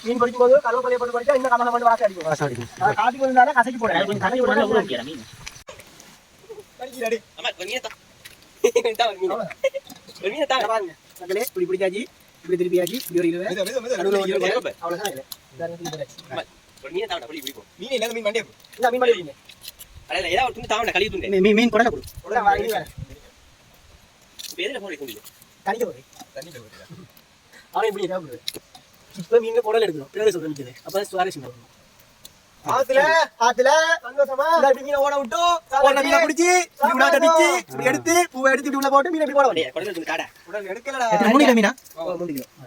மீன் பொரிக்கும் போது கருவேப்பிலையை போட்டு பொரிச்சா இன்னும் கமலம் பண்ணி வாசம் அடிக்கும். காட்டி கொஞ்சம் கசக்கி போடுறேன். கொஞ்சம் கசக்கி போடுறேன். மீன் இப்படி பிடிச்சாச்சு, இப்படி திருப்பியாச்சு, இப்படி ஒரு மீன் குடலை கொடு. அவன் இப்படி தேவைப்படுது. இப்ப மீன் குடல் எடுக்கணும். பின்னாடி சொல்றது அப்ப சுவாரஸ்யம் இருக்கும். ஆத்துல சந்தோஷமா மீனை ஓட விட்டு மீனை பிடிச்சி எடுத்து பூவை எடுத்து உள்ள போட்டு மீன் எப்படி போட முடியும். 3 கிலோ மீனா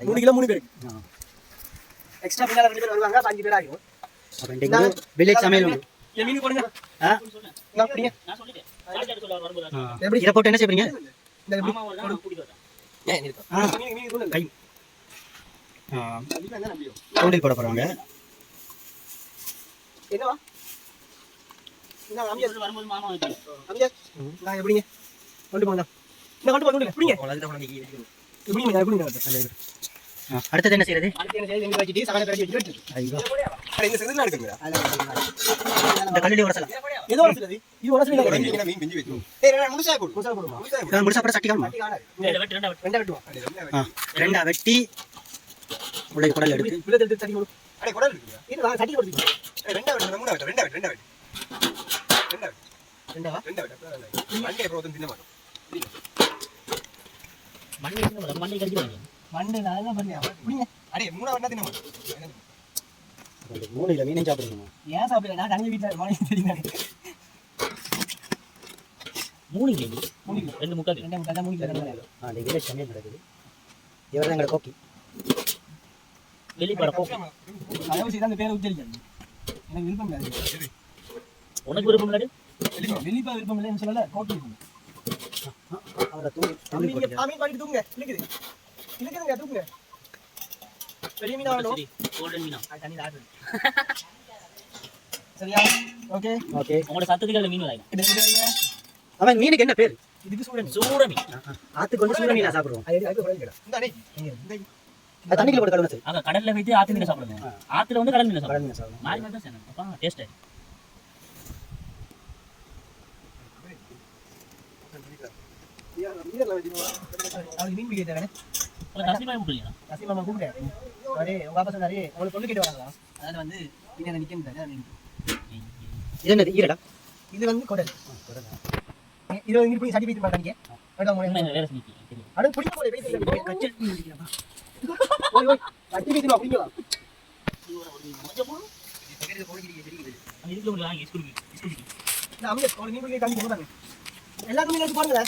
3 கிலோ 3 பேருக்கு எக்ஸ்ட்ரா பின்னால 2 பேர் வருவாங்க. 5 பேர் ஆகும். வில்லேஜ் சமையல் மீன் போடுங்க. எப்படி இதை போட்டு என்ன செய்வீங்க? தூண்டில் போட போறாங்க. என்னவா என்ன அம்ஜத் வரும்போது மாமா வந்துட்டாங்க. அம்ஜத் நான் எப்படிங்க கொண்டு போங்க. இந்த கொண்டு போங்க எப்படிங்க எப்படிங்க எப்படிங்க. அடுத்து என்ன செய்யறது? அடுத்து என்ன செய்யறது? எங்க வச்சிட்டு சகல பேர் வச்சிட்டு ஐயோ அட இந்த செதுல நடக்குங்க. இந்த கல்லுல உரசலாம். ஏதோ உரசலது இது உரசல நீங்க மீன் பிஞ்சி வெச்சு. டேய் முழுசா போடுமா. முழுசா போட சட்டி காணுமா? ரெண்டா வெட்டுவோம். ரெண்டா வெட்டி உள்ள குடல் எடுத்து உள்ள எடுத்து தட்டி போடு. அட குடல் இருக்குங்க. இது நான் சட்டி போடுறீங்க. ரெண்டா வெட்டு மூணா வெட்டு ரெண்டா வெட்டு மண்டே ப்ரோதம் தின்ன மாட்டோம். மண்டே கடிக்குவாங்க. மண்டே நான் என்ன பண்ணேன்? புடிங்க. அடே மூணா வெட்டா தின்ன மாட்டோம். அந்த 3 கிலோ மீன் சாப்பிடுறீங்க. ஏன் சாப்பிடல? நான் கனிய வீட்ல மார்னிங் தெரியுமா? 3 கிலோ 2 முக்கால் 2 முக்கால் 3 கிலோ. இந்த வில்லேஜ் சமையல் நடக்குது. இவர்தான் எங்க கோக்கி. வெளிப்பட கோக்கி. அதாவது சீதா அந்த பேரை உச்சரிக்காது. எனக்கு விருப்பம் இல்லை. உனக்கு விருப்பம் இல்லை? வெளிப்பா விருப்பம் இல்லைன்னு சொல்லல. கோக்கி அவரை தூங்கி மீன் பாடி தூங்குங்க. இழுக்குதுங்க தூங்குங்க. பெரிய மீனா வேணும். கோல்டன் மீனா. தண்ணி ஆடுது. சரியா? ஓகே உங்களோட சத்தத்துக்கு மீன் வாங்க. அவன் மீனுக்கு என்ன பேர்? இதுக்கு சூட மீன். ஆத்துக்கு வந்து சூட மீனா சாப்பிடுவோம். அது குடல் கேடா. இந்தானே. அது தண்ணிக்குள்ள போட்டு கழுவுறது. அங்க கடல்ல வைத்து ஆத்து மீன் சாப்பிடுங்க. ஆத்துல வந்து கடல் மீன் சாப்பிடுங்க. மாறி மாறி தான் சேரும். அப்ப டேஸ்ட் ஆயிடும். அவளுக்கு மீன் பிடிக்க தேவை. கசிமா கூப்பிடுங்க. கசிமா கூப்பிடு. அரே உங்க அப்பா சொன்னாரே உங்களுக்கு பொண்ணு கேட்டு வராங்களா? அதாவது வந்து இங்க நிக்கணும். இது என்ன ஈரடா? இது வந்து குடல். இது இங்க போய் சட்டி பீத்து மாட்டாங்க. வேடா மோனே வேற சட்டி. அட புடிங்க போய் பீத்து கச்சல் மீன் அடிக்கறப்பா. ஓய் சட்டி பீத்து அப்படிங்களா? மஞ்சள் போடு. இது பக்கத்துல போடிக்கிறீங்க தெரியுது. அந்த இதுல ஒரு ஆங்க ஸ்கூல். நான் அம்மே ஸ்கூல் மீன் போய் காமி போறாங்க. எல்லாரும் மீன் எடுத்து பாருங்க.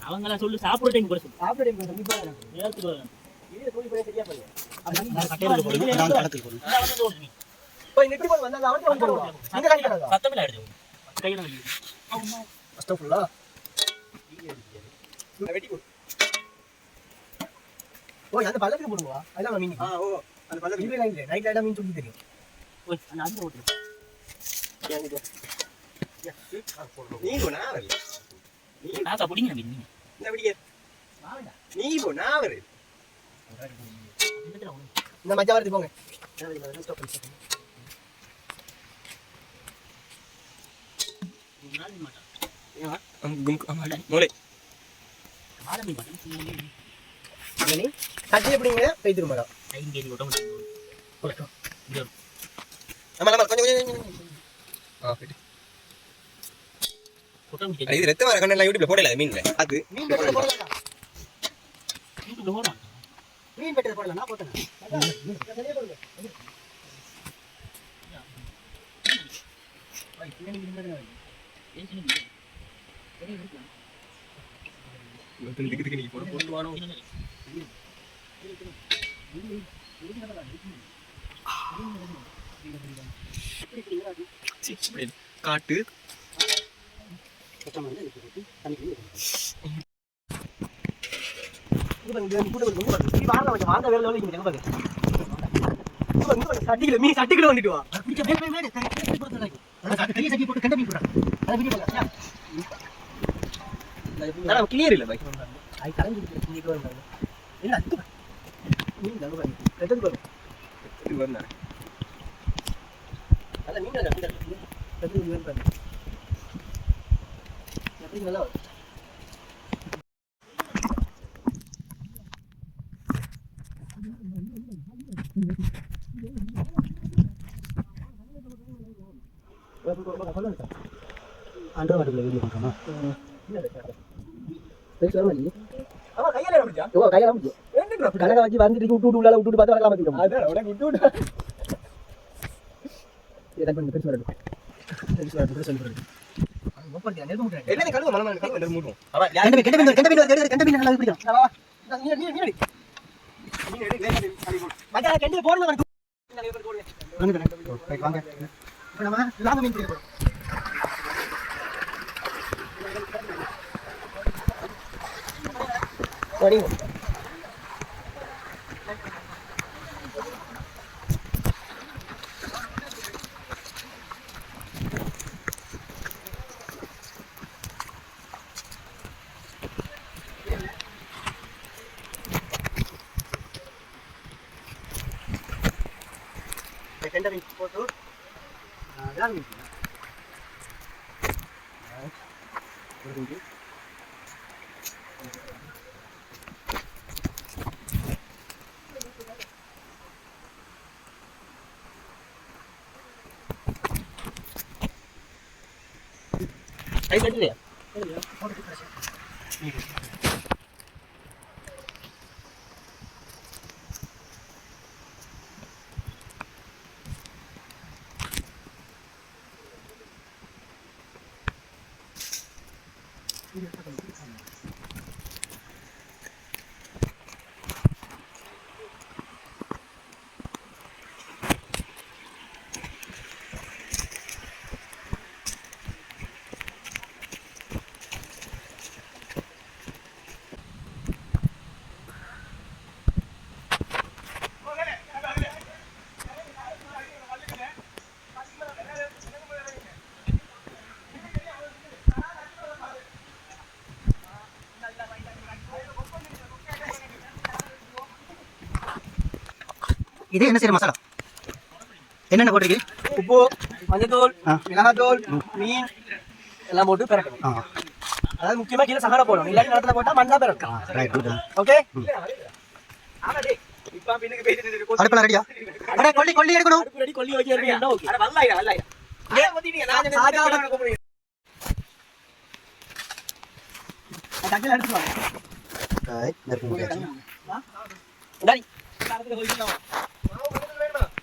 அவங்கள சொல்லு சாப்பிட டைம் கூட சொல்லு. சாப்பிட டைம் கண்டிப்பா நேரத்துக்கு வரணும். இது சொல்லி போய் சரியா பண்ணு. நான் கட்டேல போடு. நான் கடத்துக்கு போடு. நான் வந்து ஓடுறேன். போய் நெட்டி போய் வந்தா அவன் வந்து போடுவா. அங்க கடிக்காதா? சத்தமில்ல ஆயிடுது. கையில வலி. அம்மா அஸ்தஃபுல்லா. வெட்டி போடு. ஓய் அந்த பல்லக்கு போடுவா. அதான் மீன். ஓ அந்த பல்லக்கு இல்ல இல்ல. நைட் லைட்டா மீன் சுத்தி தெரியும். ஓய் அந்த அது ஓடு. ஏங்க நீ போனா வரல. நீ நான் சாப்பிடுங்க மீன். இந்த விடிய வாடா. நீ போ நான் வரேன். இந்த மஜா வரது போங்க. ஸ்டாப் பண்ணு. நாலு மாட்டா. ஏவா கும் அம்மா மோளே. ஆளமி மாட்டா. நீ சட்டி எப்படிங்க பேய்துரு மாடா. டைம் கேடி ஓட முடியும். போடா. இங்க அம்மா கொஞ்சம் போடு. இது ரத்த வர கண்ணெல்லாம் யூடியூப்ல போடல மீன்ல. அது மீன் வெட்டல போடலாம். யூடியூப்ல போடலாம். மீன் வெட்டல போடலாம். நான் போட்டேன். சரியா போடுங்க. ஐ பின்னாடி மீன் வெட்டல. ஏன் நீ? சரி இருக்கு. வந்து டிக்கு நீ போட்டு வானோ. காட்டு வாங்க வேலை சட்டிக்குள்ள மீன் சட்டிக்குள்ள வந்துட்டு வா பிடிச்ச மேல் மேல் கறி போடுறாங்க அத கறி சட்டி போட்டு கண்ட மீன் போடுறாங்க அத வீடியோ பண்ணலாம் நான் கிளியர் இல்ல பை ஐ கலங்கி நீங்க வந்தாங்க இல்ல அது மீன் தான் பை ரெண்டு பேரும் இது வரல அத மீன் தான் ரெண்டு மீன் பாருங்க எப்படி நல்லா அண்டர் வாட்டர்ல வீடியோ பண்றோமா பேச வரல ஆமா கையால முடிஞ்சா ஓ கையால முடிஞ்சு என்ன கனகா வச்சு வந்துட்டு விட்டு உள்ளால விட்டு பார்த்தா வரலாம் பாத்தீங்க அதான் உனக்கு விட்டு இத பண்ணி பேச வரது பேச வரது என்ன கழுவு மலமா கழுவு மூடும் அவ கெண்ட மீன் நல்லா பிடிக்கும் வா நீ எடு மச்சான் கெண்டி போடுங்க வாங்க வாங்க நம்ம லாபம் மீன் பிடிக்க போறோம் சரிங்க கெண்ட மீன் போட்டு லாபம் மீன் ஐ கட்டிலே இது என்ன செய்யற மசாலா என்னென்ன போட்டுருக்கு உப்பு மஞ்சத்தூள் மிளகாத்தூள் மீன் எல்லாம் போட்டு பிறக்கணும் அதாவது முக்கியமா கீழே சகரை போடணும் இல்லாட்டி நிலத்துல போட்டா மண் தான் பிறக்கும் ஓகே அடுப்புல ரெடியா அட கொல்லி கொல்லி எடுக்கணும் அடுப்பு ரெடி கொல்லி வைக்கிறீங்க ஓகே அட வல்லாயா வல்லாயா ஏன் மதினீங்க நான் சாஜாட கூப்பிடுறேன் டக்கல எடுத்து வாங்க ரைட் நெருப்பு டேய் காரத்துல போயிடலாம்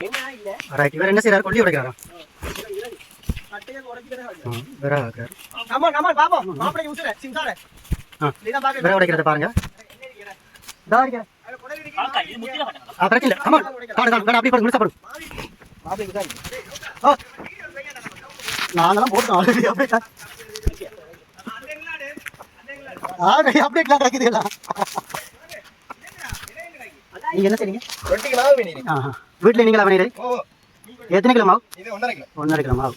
என்ன இல்ல ரைட் இவர் என்ன செய்றாரு கொல்லி உடைக்கறாரா கட்டையை உடைக்கறதா வேற ஆகற கமா கமா பாப்பா மாப்பிளைக்கு ஊத்துற சிங்கார நீங்க பாக்க வேற உடைக்கறத பாருங்க தாரிங்க இது முத்திர மாட்டா பிரச்சனை இல்ல கமா காடு காடு வேற அப்படியே போடு முழுசா போடு மாப்பிளைக்கு தாரி ஓ நாங்கலாம் போட்டோம் ஆல்ரெடி அப்படியே அப்படியே கிளாக் ஆக்கிதீங்களா நீங்க என்ன செய்றீங்க ரொட்டிக்கு மாவு பண்ணிறீங்க வீட்ல நீங்களா பண்ணிறீங்க ஓ எத்தனை கிலோ மாவு இது 1.5 கிலோ மாவு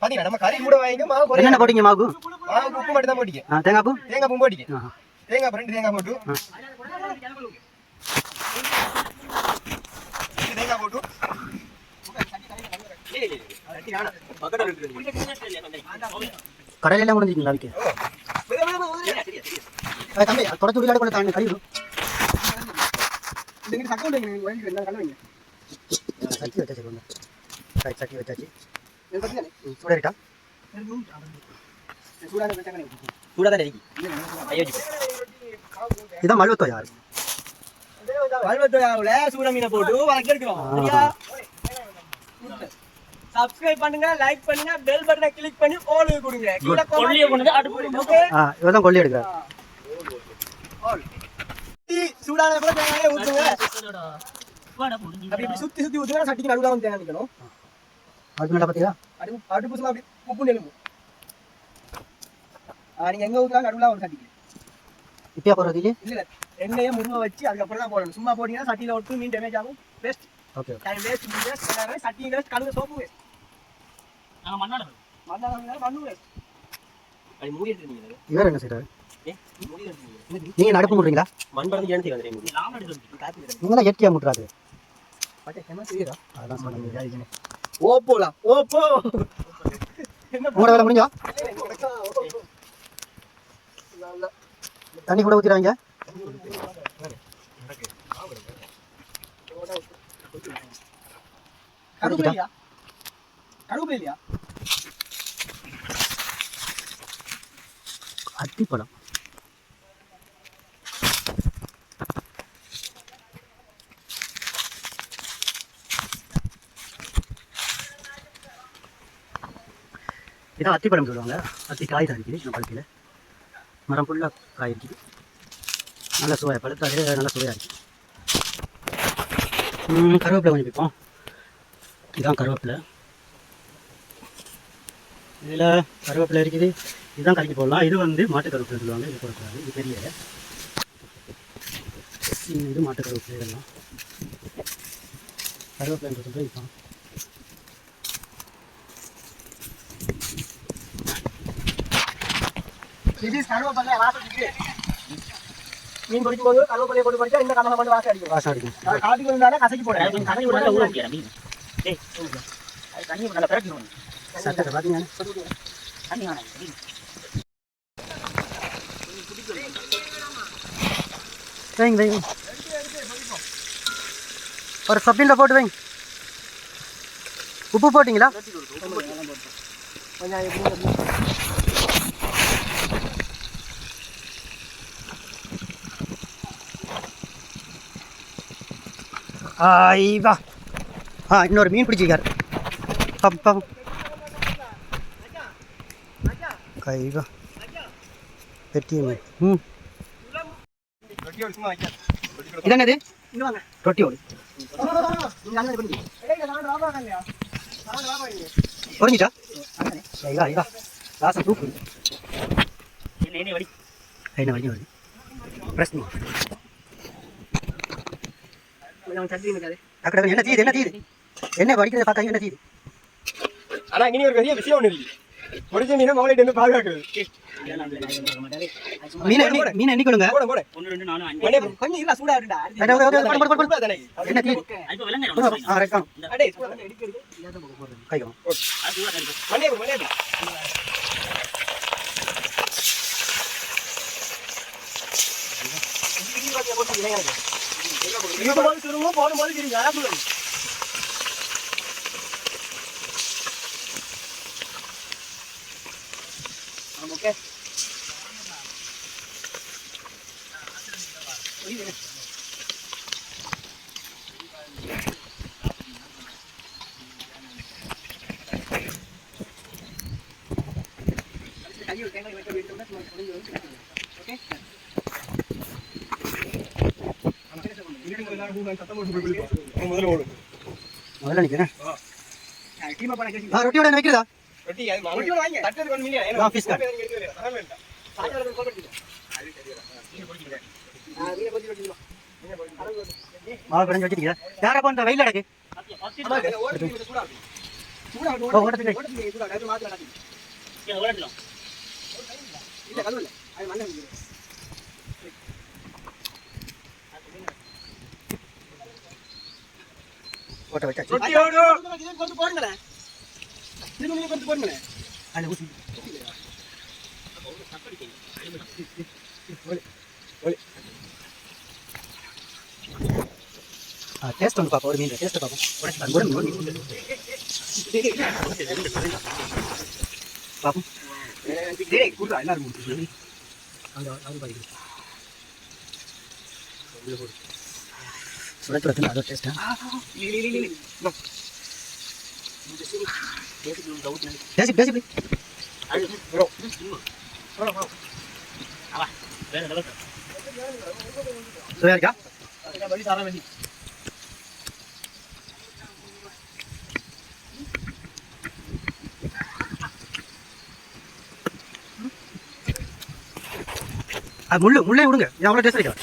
பாத்தீங்க நம்ம கறி கூட வாங்கிங்க மாவு குறை என்ன போடிங்க மாவு உப்பு மட்டும் தான் போடிங்க தேங்காய் பூ போடிங்க தேங்காய் ரெண்டு தேங்காய் போட்டு தேங்காய் போட்டு கடையில எல்லாம் முடிஞ்சிங்களா விக்க தம்பி தொடச்சு விளையாட கூட தாண்டி கறி சட்டி வச்சாச்சு சட்டி வச்சாச்சு சூடா இதான் மல்வத்தோ யாரு மல்வத்தோயாவுல சூட மீனை போட்டு வளர்க்க எடுக்கிறோம் சப்ஸ்கிரைப் பண்ணுங்க லைக் பண்ணுங்க பெல் பட்டனை கிளிக் பண்ணி ஆல் கொடுங்க கீழ கொல்லிய கொண்டு அடுப்பு ஓகே இவதான் கொல்லி எடுக்கறார் ஆல் சூடான கூட தேங்காயை ஊத்துங்க அப்படி சுத்தி சுத்தி ஊத்துங்க சட்டிக்கு நடுவுல வந்து தேங்காய் நிக்கணும் அது நல்லா பாத்தியா அடுப்பு சும்மா அப்படி உப்பு நெலும்பு நீங்க எங்க ஊத்துறாங்க நடுவுல ஒரு சட்டிக்கு இப்பயா போறது இல்ல எண்ணெயை முருக வச்சு அதுக்கு அப்புறம் தான் போடணும் சும்மா போட்டீங்கன்னா சட்டில ஒட்டு மீன் டேமேஜ் ஆகும் best okay time waste waste சட்டி வேஸ்ட் கழுவு சோப்பு வேஸ்ட் நான் மண்ணால மண்ணு வேஸ்ட் அது மூடி எடுத்துறீங்க இவர் என்ன செய்றாரு மூடி எடுத்துறீங்க நீங்க நடப்பு முடுறீங்களா மண் பறந்து ஏன் வந்துறீங்க நாம எடுத்து காப்பி நீங்க தான் இயற்கையா முடுறாரு பட் என்ன செய்யறா அதான் சொன்னீங்க ஓப்போலாம் ஓப்போ உங்களோட வேலை முடிஞ்சா தண்ணி கூட ஊத்திராங்க கருவேப்பிலையா அத்திப்பழம் இதான் அத்திப்பழம் சொல்லுவாங்க அத்தி காய் தான் இருக்குது நம்ம பழத்தில் மரம் ஃபுல்லாக காய் இருக்குது நல்ல சுவையாக பழுத்தாலே நல்ல சுவையாக இருக்குது கருவேப்பிலை கொஞ்சம் வைப்போம் இதுதான் கருவேப்பிலை இதில் கருவேப்பிலை இருக்குது இதுதான் கறிக்கு போடலாம் இது வந்து மாட்டு கருவேப்பிலை சொல்லுவாங்க இது போடக்கூடாது இது பெரிய இது மாட்டு கருவேப்பிலை இதெல்லாம் கருவேப்பிலைன்ற சொல்லிட்டு இப்போ மீன் பிடிக்கும் போது கருவேப்பிலையை போட்டு படிச்சா இந்த கமலை பண்ணி வாசம் அடிக்கும் வாசம் அடிக்கும் காட்டுக்கு இருந்தாலும் கசக்கி போடுறேன் கசக்கி போட்டா ஊற வைக்கிறேன் மீன் தண்ணி நல்லா பிறக்கணும் சட்டத்தை பார்த்தீங்கன்னா தண்ணி வேணாம் வைங்க வைங்க ஒரு சப்பினில் போட்டு வைங்க உப்பு போட்டிங்களா ஐவா இன்னொரு மீன் பிடிச்சிருக்காரு பாப்போம் கைவா பெட்டிய மீன் இதென்னது ரொட்டியோடு புரிஞ்சிட்டா ஐவா ஐவா லாசம் தூக்கு என்ன வழி வருது பிரச்சனை என்ன தீது என்ன தீது என்ன வடிக்கிறத பார்க்க என்ன தீது ஆனா இனி ஒரு பெரிய விஷயம் ஒண்ணு இருக்கு முடிஞ்ச மீனை மவளைட்டு வந்து பாதுகாக்கிறது மீன் எண்ணிக்கொள்ளுங்க கொஞ்சம் இல்ல சூடா இருக்குடா என்ன தீது கைக்கும் போடும்போது தெரியும் ஓகே முதல்ல நிக்கிறேன் ரொட்டியோட வைக்கிறதா யாரா போன்ற வெயில் அடக்கு போட்ட வச்சாச்சு டேஸ்ட் வந்து பார்ப்போம் ஒரு மீன் டேஸ்ட் பார்ப்போம் பார்ப்போம் எல்லாரும் சுரத்துல அதோ டேஸ்டா பேசி பேசி சுவையா முள்ளு முள்ளே விடுங்க எவ்வளோ டேஸ்ட் இருக்கா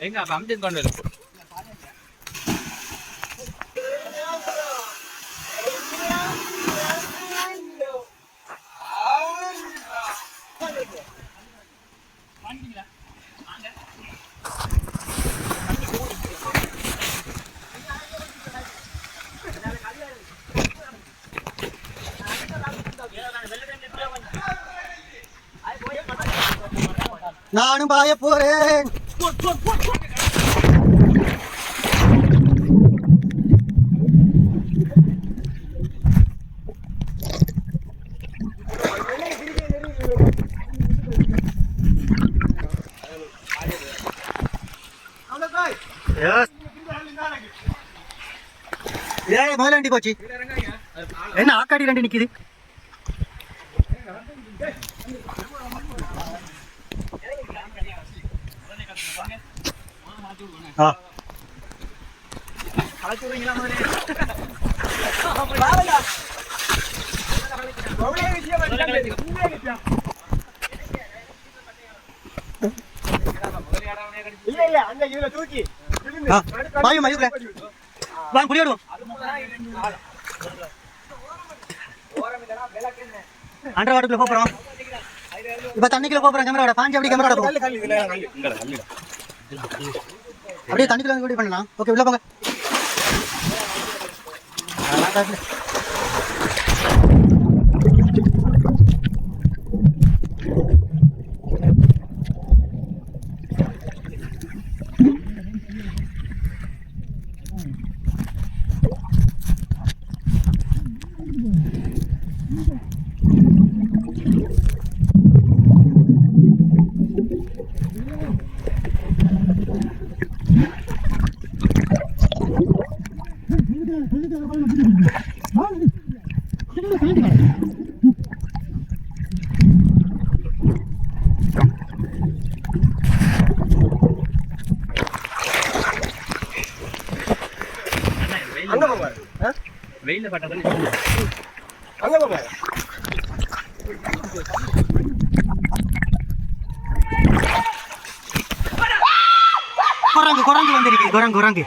எங்க அப்ப அம்ஜித் கொண்டு வரும் நானும் பாய போறேன். முதல்ல வண்டி போச்சு. என்ன ஆக்காடி ரெண்டு நிக்குது. அண்டர் வாட்டர்ல போறோம். இப்ப தண்ணிக்குள்ள போறோம். கேமராவோட பாஞ்சு அப்படி கேமரா அப்படியே தண்ணிக்குள்ள வந்து பண்ணலாம். ஓகே உள்ள போங்க. வெயில பட்டது குரங்கு குரங்கு வந்திருக்கு. குரங்கு குரங்கு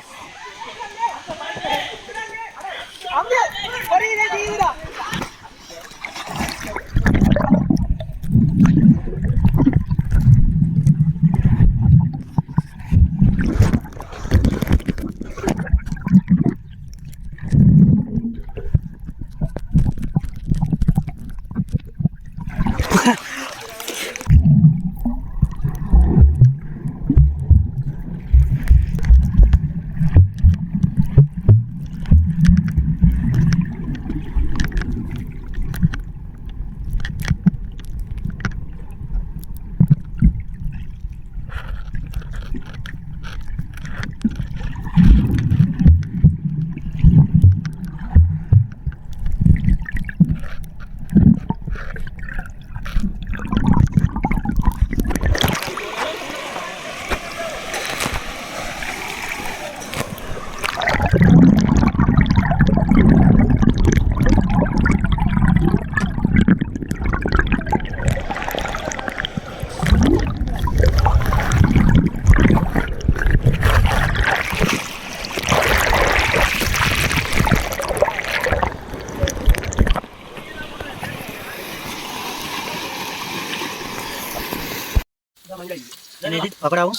பக்கோடாவும்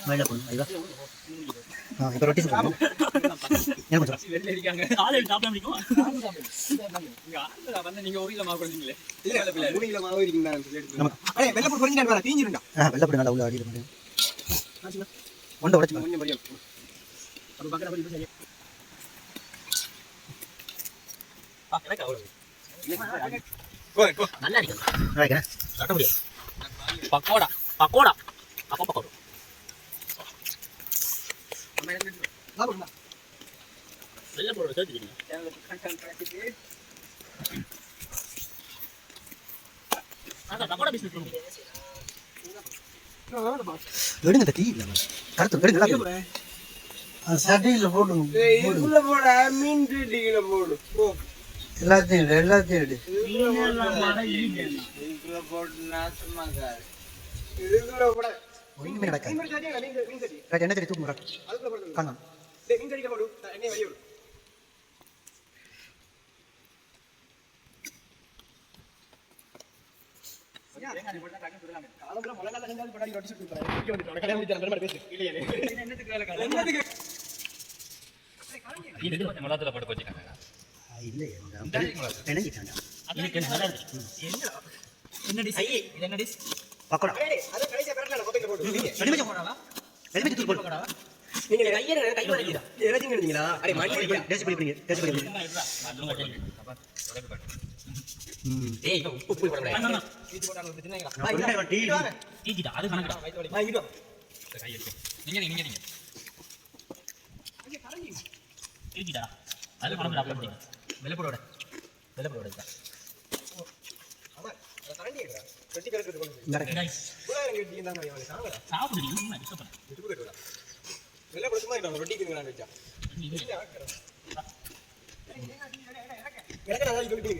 வெள்ளை போடணும். ஐயா இப்போ ரொட்டி சொல்லுவோம். என்ன கொஞ்சம் வெள்ளப்படி நல்லா உள்ள அடியில் பண்ணி ஒன்றை உடச்சு பக்கோடா பக்கோடா அப்பா பக்கோடா வெள்ள போடுற சேர்த்துக்கீங்க பக்கோடா பிஸ்னஸ் பண்ணுங்க. எடுங்க தீ இல்லை கருத்து எடுங்க நல்லா சட்டியில் போடு இதுக்குள்ள போட மீன் சட்டிக்குள்ள போடு எல்லாத்தையும் எல்லாத்தையும் எடு இதுக்குள்ள போட்டு நாசமாக்காரு இதுக்குள்ள போட ஒண்ணுமே நடக்காது மீன் சட்டி மீன் சட்டி என்ன சரி தூக்கு முறை அதுக்குள்ள போடு காணும் டேய் மீன் சட்டிக்குள்ள போடு எண்ணெய் வெளிய விடு மிளகாத்தூள் போட்டு வச்சுக்காங்க. இல்லை நினைக்கிட்டாண்டா பக்கோடா அது கடைசியா பெரட்டல கொப்பையில போடு எலுமிச்சை போடாவா எலுமிச்சை தூள் போடு நீங்க கையில கை வலிக்குதா எல்லாத்தையும் எடுத்தீங்களா அரே மண்ணி டேஸ்ட் பண்ணி டேஸ்ட் பண்ணி ஏய் இவன் உப்பு போய் போடக்கூடாது. இது போட்டாங்க பிரச்சனைங்களா ஈஜிடா, அது கணக்குடா. வாங்கிட்டோம் கை எடுத்து. நீங்க. ஈஜிடா, அது கணக்குடா அப்படிங்க. வெள்ளப்போட இருக்கா. ஆமா அத தரண்டி இருக்கா வெட்டி கரெக்ட் கொண்டு Guys, பூராங்க வெட்டி தான் நான் சாவல சாப்பிடுறீங்க இன்னும் டிஸ்டர்ப் பண்ணு. இது கேக்குடா வெள்ள படுத்துமா நான் ரொட்டி கிங்க வெச்சா எனக்கு நான் சொல்லிட்டு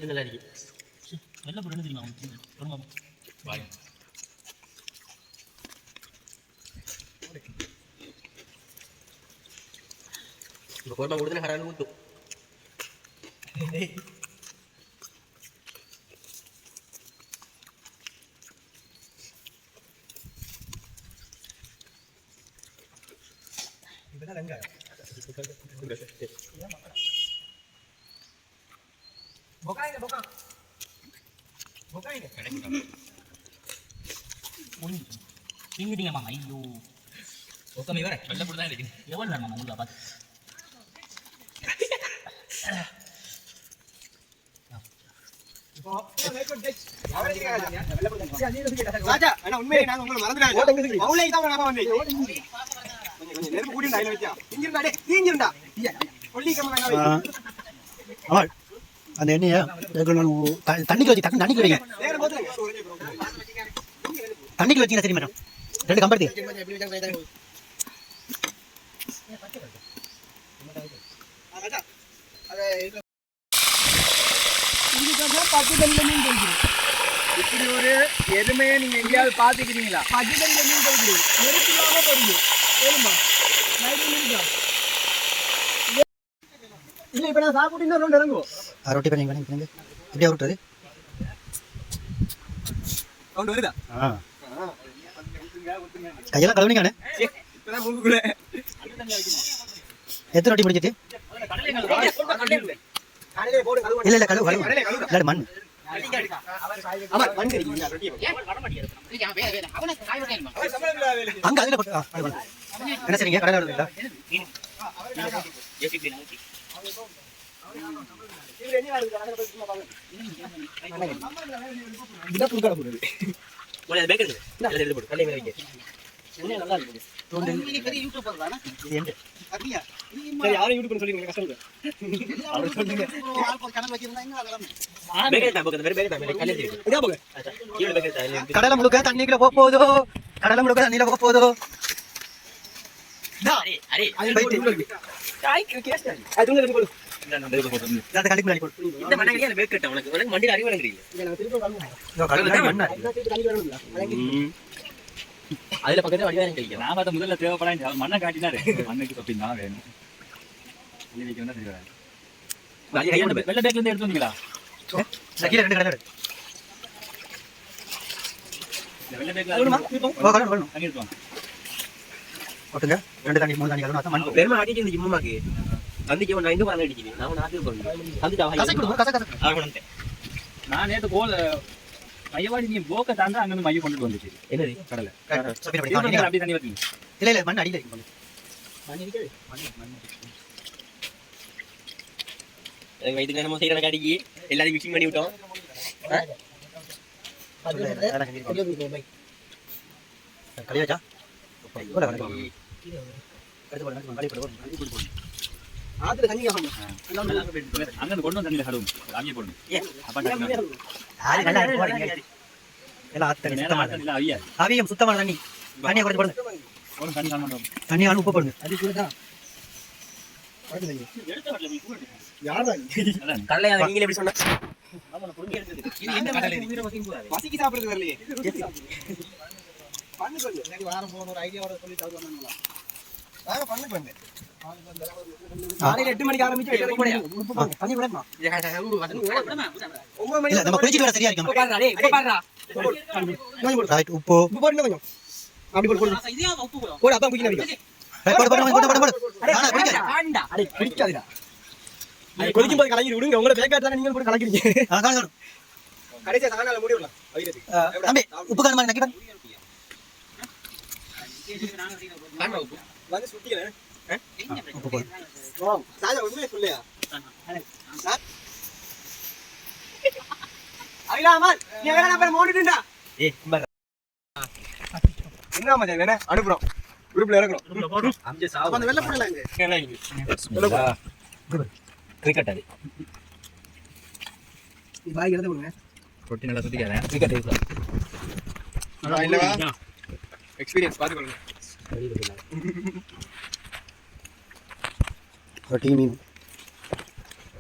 நல்லா இருக்கு. வெள்ளப்போட என்ன தெரியுமா உங்களுக்கு? பாய். இப்போ கோர்மா கொடுத்தன ஹரான் ஊத்து. இதெல்லாம் வெங்காயம் பொக்காயிங்க திங்கிட்டீங்க மாமா. ஐயோ பொக்கமே வர வெள்ளப்போட தான் இருக்கு. எவ்வளவு நேரம் மாமா உள்ள பாத்து. ராஜா انا உண்மையிலே நான் உங்களை மறந்துறாங்க மௌலை தான் நான் வந்தேன் கொஞ்சம் நெருப்பு கூடி டைல வெச்சா இங்கிருந்தா டேய் தீஞ்சிருந்தா ஒல்லி கம்ம வேணாம் ஆமா அந்த எண்ணெயை தண்ணிக்கு வச்சு தண்ணிக்கு வைங்க வேற போதுங்க தண்ணிக்கு வச்சீங்கன்னா சரி மேடம் 2 கம்பர்த்தி ராஜா அத இதுக்காக 10 தண்ணில மீன் போடுறீங்க இப்படி ஒரு எருமையை நீங்க எங்கயாவது பாத்துக்கிறீங்களா 10 தண்ணில மீன் போடுறீங்க நெருப்பில்லாம போடுங்க ஏழுமா நைட் மீன்டா இல்ல இப்ப நான் சாப்பிட்டு இன்னும் ரவுண்ட் இறங்குவோம் ரொட்டி பண்ணி பண்ணி இப்படியே விட்டுறது ரவுண்ட் வருதா கையெல்லாம் கழுவுனீங்க இப்பதான் மூக்குக்குள்ள எத்தனை ரொட்டி முடிஞ்சிட்டு காலையில போடு கழுவு இல்ல கழுவு இல்ல மண் ஆமா மண் கறிங்க ரொட்டி அவன் சம்பளம் வேலை அங்க அதுல போட்டு என்ன சரிங்க கடையில் வருதுங்களா இவரு என்ன ஆளுங்க அங்க போய் சும்மா பாருங்க இத புதுக்கட போடுது போல பேக் இருக்கு. அதுல எடுத்து போடு. கல்லை மேல வைக்க. என்ன நல்லா இருக்கு இது பெரிய யூடியூபர் தானே இது அப்படியா சரி யாரும் யூடியூப்ல சொல்லி கஷ்டம் இல்ல அவர் சொல்லுங்க கணக்கு வச்சிருந்தா இன்னும் அதெல்லாம் பேக் எடுத்து போங்க. வேற பேக் எடுத்து கல்லை எடுத்து. இதா போங்க கீழ பேக் எடுத்து. கடலை முழுக்க தண்ணிக்குள்ள போக போதோ கடலை முழுக்க தண்ணியில போக போதோ அரே அரே அது போயிட்டு இருக்கு காய் கேஸ் அது உள்ள இருக்கு இந்த பேக் போடு. அந்த கடைக்கு முன்னாடி போடு இந்த மண்ணங்கடி அந்த பேக் கட்ட உனக்கு மண்டி அறிவு வழங்குறீங்க. இங்க நான் திருப்பி வரணும் கடலை மண்ணா இந்த திருப்பி தண்ணி வரணும் அதுல பக்கத்துல வடிவாரம் கழிக்கும். நான் பார்த்த முதல்ல தேவைப்படாது மண்ணை காட்டினாரு மண்ணுக்கு தொப்பி தான் வேணும் இன்னைக்கு வந்து தெரியாது வெள்ளை பேக்ல இருந்து எடுத்து வந்தீங்களா கீழே 2 கடலை இந்த வெள்ளை பேக்ல ஓ கடலை வரணும் தண்ணி எடுத்து வாங்க ஓட்டுங்க 2 தண்ணி 3 தண்ணி கலந்து அதான் மண் பெருமை அடிச்சு இந்த ஜிம்மாக்கு தந்திக்கு ஒன்று ஐந்து பணம் அடிக்குது. நான் நாட்டுக்கு போகணும். கசை கொடுங்க கசை கசை தந்துட்டு நான் நேற்று கோல மையவாடி நீ போக்க தாண்டா அங்க இருந்து மைய கொண்டுட்டு வந்துச்சு என்னது கடலை சப்பி இது பண்ணி அப்படியே தண்ணி வைக்கீங்க இல்ல இல்ல மண் அடியில இருக்கு வயிற்றுக்கு நம்ம செய்யற கடைக்கு எல்லாத்தையும் மிக்சிங் பண்ணி விட்டோம். கழிவச்சா போட கடை எடுத்து போடுங்க கழி போடு ஆத்துல தண்ணி காணும் அங்க கொண்டு வந்து தண்ணியில கழுவும் அவிய போடணும் அப்ப யாரு நல்லா போறீங்க எல்லாம் ஆத்து தண்ணி சுத்தமான இல்ல அவிய அவியம் சுத்தமான தண்ணி தண்ணியை குறைச்சு போடுங்க ஒரு தண்ணி காண மாட்டோம் தண்ணி உப்பு போடுங்க அது கூட தான் யாரா கடலை நீங்களே எப்படி சொன்னா வசிக்கு சாப்பிடுறது வரலையே பண்ணு பண்ணு எனக்கு வாரம் போன ஒரு ஐடியாவோட சொல்லி தருவாங்க வாங்க பண்ணு பண்ணு காலையில 8 மணிக்கு ஆரம்பிச்சு 8 மணிக்கு தண்ணி விடமா 9 மணி இல்ல நம்ம குளிச்சிட்டு வர சரியா இருக்கும் பாருடா டேய் உப்பு பாருடா ரைட் உப்பு உப்பு போடுங்க கொஞ்சம் அப்படி போடு போடு அப்பா குடிக்க வைங்க போடு நானா குடிக்க அடே குடிக்காதடா அது கொதிக்கும் போது கலக்கி விடுங்க உங்கள பேக்காட் தான நீங்க போட்டு கலக்கிறீங்க காணோம் கடைசியா தானால முடி விடலாம் வைரது தம்பி உப்பு காணமா நக்கி பாரு வந்து சுத்தில உப்பு போடு சாஜா உண்மையே சொல்லையா அவிலாமன் நீ எங்கடா நம்பர் மோடிட்டுடா என்ன மச்சான் வேணா அனுப்புறோம் குரூப்ல இறக்குறோம் அப்ப அந்த வெள்ள போடலாம் இங்க கிரிக்கெட் அது நீ பாய் எடுத்து போடுங்க ரொட்டி நல்லா சுத்திக்காத கிரிக்கெட் இல்லவா எக்ஸ்பீரியன்ஸ் பாத்து கொள்ளுங்க ரொட்டி மீன்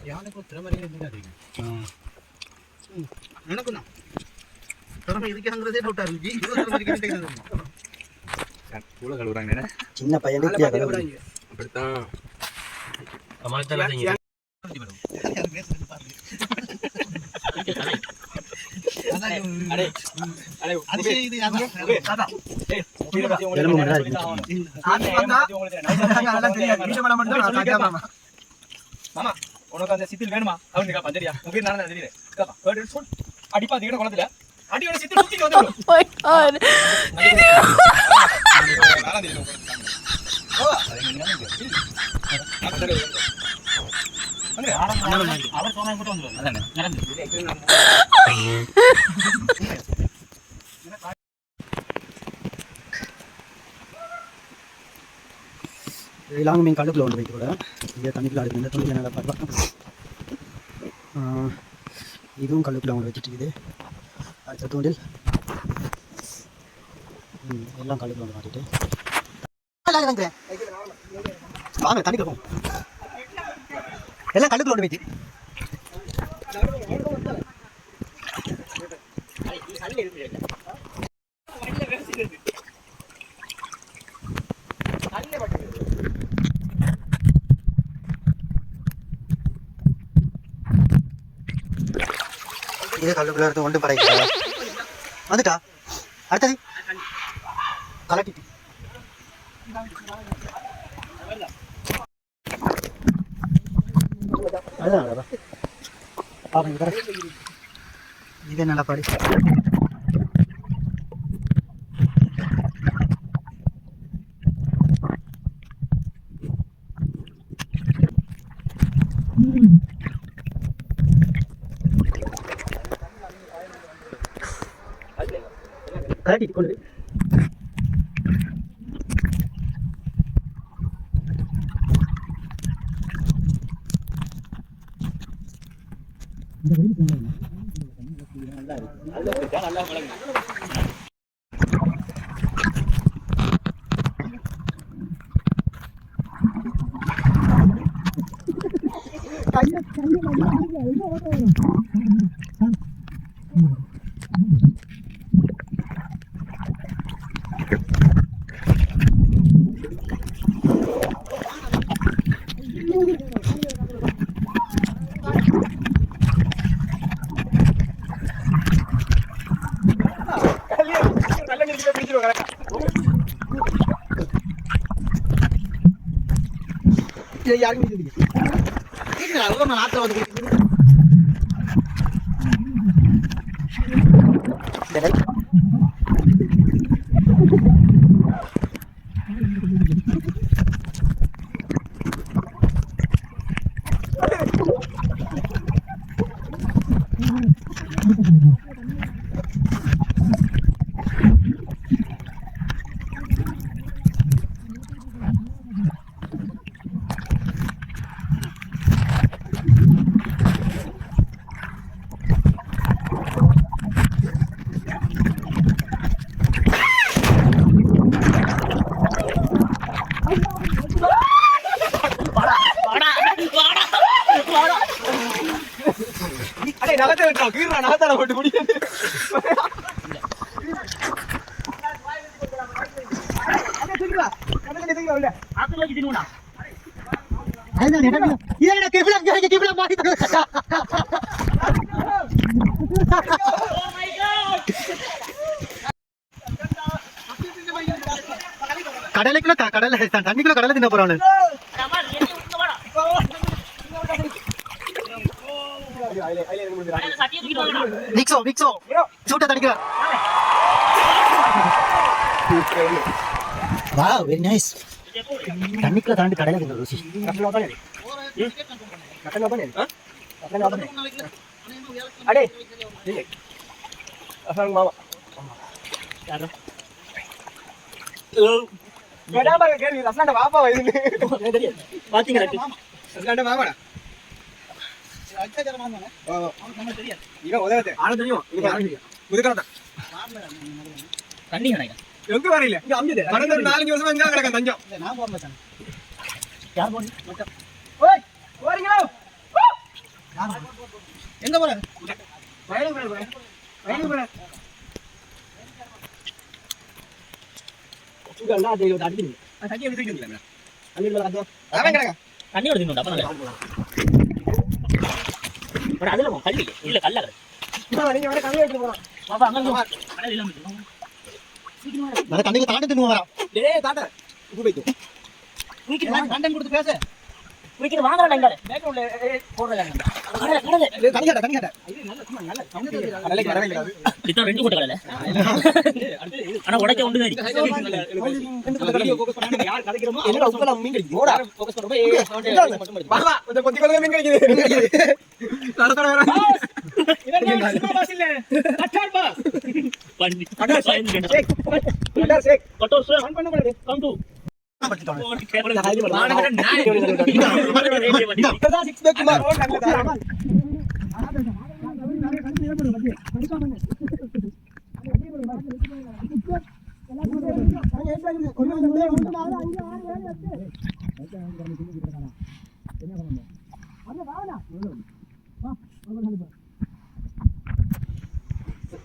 யாருக்கு திறமை இருந்தாங்க எனக்கு தான் திறமை இருக்குங்கிறதே டவுட்டா இருந்துச்சு இவ்வளவு திறமை இருக்குன்னு கூட கழுவுறாங்க சின்ன பையன் இப்படியா கழுவுறாங்க அப்படித்தான் அம்மா உனக்கு அந்த சித்தில் வேணுமா அவனுக்கு கேப்பா சரியா உங்க நானே தெரியுது கேப்பா அடிப்பா அந்த குளத்துல அடியோட சித்தில் ஊத்திட்டு வந்துடும் அவர் சொன்னா மட்டும் வந்துடும் அதானே நடந்து இலாங்க மீன் கல்லுக்குள்ள கொண்டு வைக்க கூட இங்கே தண்ணிக்குள்ள அடுத்து இந்த துணியில் நல்லா பார்க்கலாம் இதுவும் கல்லுக்குள்ள கொண்டு வச்சுட்டு இருக்குது அடுத்த தூண்டில் எல்லாம் கல்லுக்குள்ள கொண்டு மாட்டிட்டு வாங்க தண்ணிக்குள்ள போகும் எல்லாம் கல்லுக்குள்ள கொண்டு வைத்து இதே கல்லுக்குள்ள எடுத்து ஒன்று படைக்க வந்துட்டா அடுத்தது கலட்டிட்டு அதுதான் பாருங்க இதே நல்லா பாடி கலட்டிட்டு கொண்டு யாருக்கும் நாட்டில் வந்து நகத்தை விட்டுறோம் கீழே நகத்தால போட்டு முடியாது கடலைக்குள்ள கடலை தண்ணிக்குள்ள கடலை தின்ன போறான் விக்ஸோ விக்ஸோ சூட்ட தடிக்க வாவ் வெரி நைஸ் தண்ணிக்குள்ள தாண்டி கடலை தின்ன ருசி அடே மாமா கேள்வி ரசனாண்ட பாப்பா வயது பாத்தீங்களா ரசனாண்ட பாப்பாடா இவன் உதவத்தை ஆள தெரியும் முதுகலதான் தண்ணி கிடைக்கும் எங்க வரையில இங்க அம்மியது கடந்த 4 வருஷமா இங்க கிடக்க தஞ்சம் நான் போக மாட்டேன் யார் போறீங்க ஓய் போறீங்களா எங்க போறாரு வயலுக்கு போற இங்க எல்லாம் அது அடிக்குது தண்ணி எப்படி தூக்கிடுங்க தண்ணில அது அவன் கிடக்க தண்ணி ஒரு தின்னுடா அப்ப பட் அதுல கல்லி இல்ல கல்ல நீங்க வர கம்மி எடுத்து போறோம் பாப்பா அங்க கடல் இல்ல நான் தண்ணிக்கு தாண்டி தின்னு வரேன் டேய் தாட்ட உப்பு வைத்து நீக்கு கண்டன் கொடுத்து பேச குடிக்கிற வாங்குறடா இங்க பேக்ரவுண்ட்ல போடுறல கடல் தண்ணி கட்ட இது நல்ல சும்மா நல்ல கடலை கடலை இத ரெண்டு போட்ட கடல ஆனா உடைக்க ஒன்று தான் யார் கதைக்கிறோமோ என்ன உப்புல மீன் கிடைக்கும் ஓடா ஃபோக்கஸ் பண்ணும்போது பாபா கொஞ்சம் கொத்தி கொத்தி மீன் கிடைக்குது தரதட வர இவன் சும்மா பாசில்ல அச்சார் பா பண்ணி கடல் ஷேக் கடல் ஷேக் கட்டோ சார் ஆன் பண்ண கூடாது கம் டு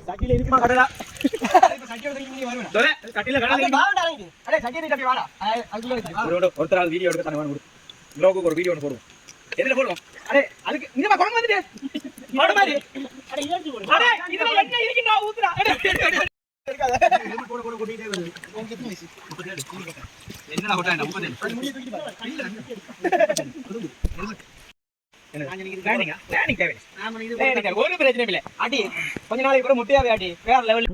சட்டில இருக்குமா கடலா கட்டில ஒருத்தர் வீடியோ எடுக்க தானே வேணும் லோகோக்கு ஒரு வீடியோ ஒன்று போடுவோம் எதுல போடுவோம் அடே அதுக்கு இங்க கொண்டு வந்துட்டு போட மாதிரி அட இறங்கி போடு அடே இதுல என்ன இருக்கு நான் ஊத்துறா இருக்காத போட போட கொட்டிட்டே வருது என்னடா போட்டா 50 முடிய தூக்கிட்டு இல்ல ஒரு பிரச்சனை இல்ல அடி கொஞ்ச நாளைக்கு அப்புறம் முட்டையாவே அடி வேற லெவல்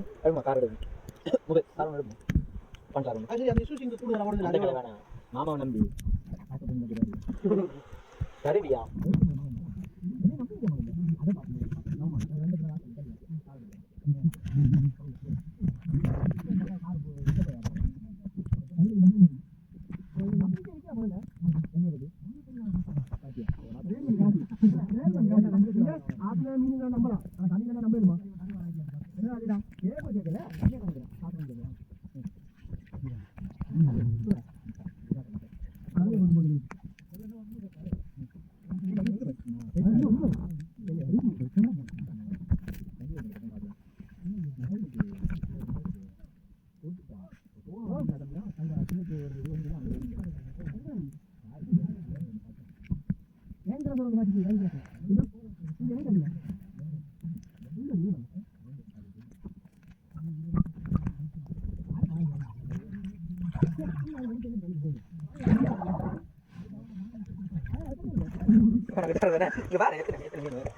மாமா நம்பி சரியா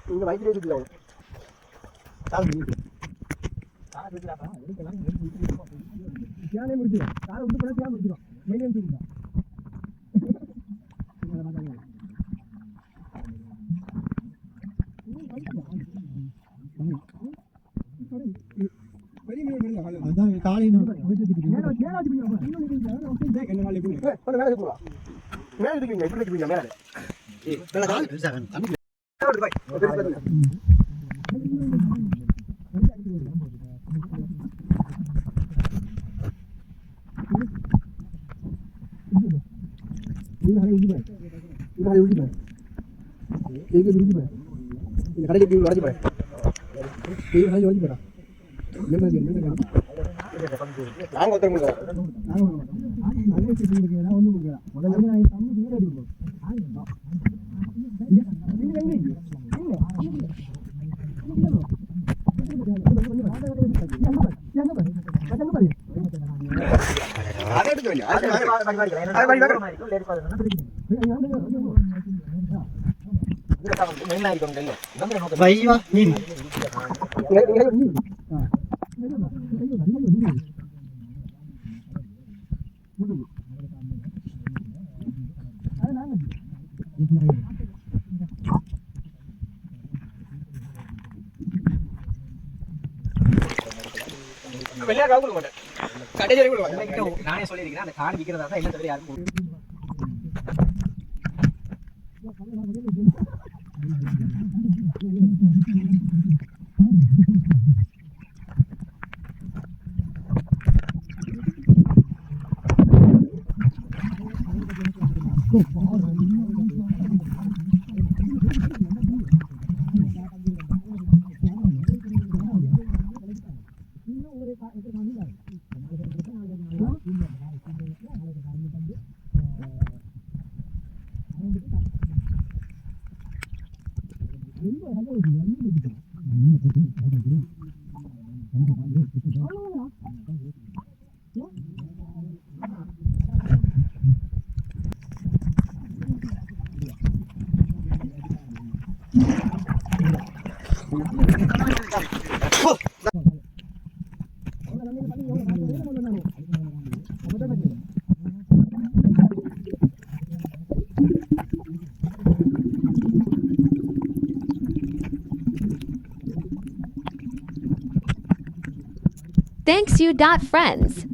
இங்க வயித்துல இருக்குல கடைக்கு நாங்க ஒருத்தர் கொடுக்குறோம். அதை எடுக்க வேண்டிய வைவா மீன் வெள்ளையா கொடுக்க மாட்டேன். கடையில கொடுக்க நானே சொல்லியிருக்கேன். அந்த காடு விற்கிறதா தான் என்ன தவிர யாரும் Thanks you. Friends.